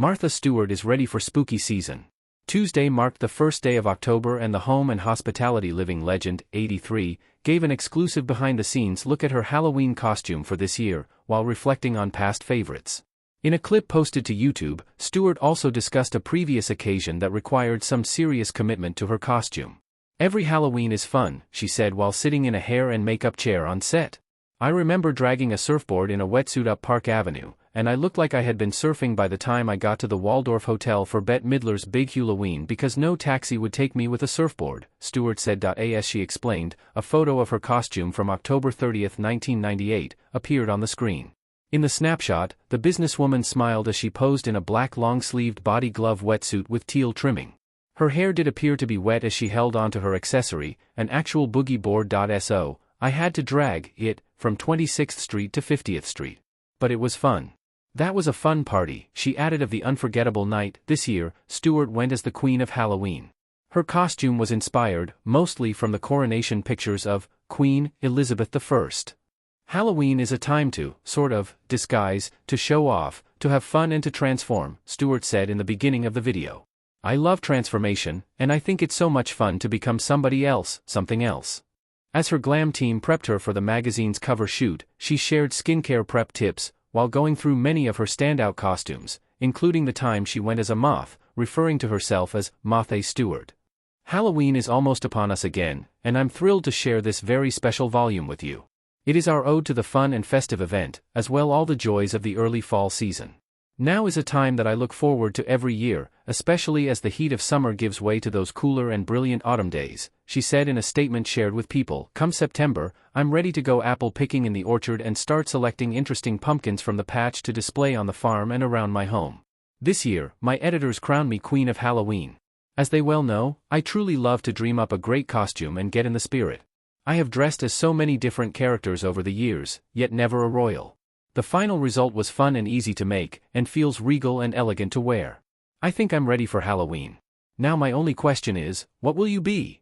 Martha Stewart is ready for spooky season. Tuesday marked the first day of October and the home and hospitality living legend, 83, gave an exclusive behind-the-scenes look at her Halloween costume for this year, while reflecting on past favorites. In a clip posted to YouTube, Stewart also discussed a previous occasion that required some serious commitment to her costume. "Every Halloween is fun," she said while sitting in a hair and makeup chair on set. "I remember dragging a surfboard in a wetsuit up Park Avenue, and I looked like I had been surfing by the time I got to the Waldorf Hotel for Bette Midler's big Halloween because no taxi would take me with a surfboard," Stewart said. As she explained, a photo of her costume from October 30, 1998, appeared on the screen. In the snapshot, the businesswoman smiled as she posed in a black long-sleeved body glove wetsuit with teal trimming. Her hair did appear to be wet as she held onto her accessory, an actual boogie board. So, "I had to drag it from 26th Street to 50th Street. But it was fun. That was a fun party," she added. Of the unforgettable night, this year, Stewart went as the Queen of Halloween. Her costume was inspired, mostly from the coronation pictures of Queen Elizabeth I. "Halloween is a time to, sort of, disguise, to show off, to have fun and to transform," Stewart said in the beginning of the video. "I love transformation, and I think it's so much fun to become somebody else, something else." As her glam team prepped her for the magazine's cover shoot, she shared skincare prep tips, while going through many of her standout costumes, including the time she went as a moth, referring to herself as Martha Stewart. "Halloween is almost upon us again, and I'm thrilled to share this very special volume with you. It is our ode to the fun and festive event, as well all the joys of the early fall season. Now is a time that I look forward to every year, especially as the heat of summer gives way to those cooler and brilliant autumn days," she said in a statement shared with People. "Come September, I'm ready to go apple picking in the orchard and start selecting interesting pumpkins from the patch to display on the farm and around my home. This year, my editors crown me Queen of Halloween. As they well know, I truly love to dream up a great costume and get in the spirit. I have dressed as so many different characters over the years, yet never a royal. The final result was fun and easy to make, and feels regal and elegant to wear. I think I'm ready for Halloween. Now my only question is, what will you be?"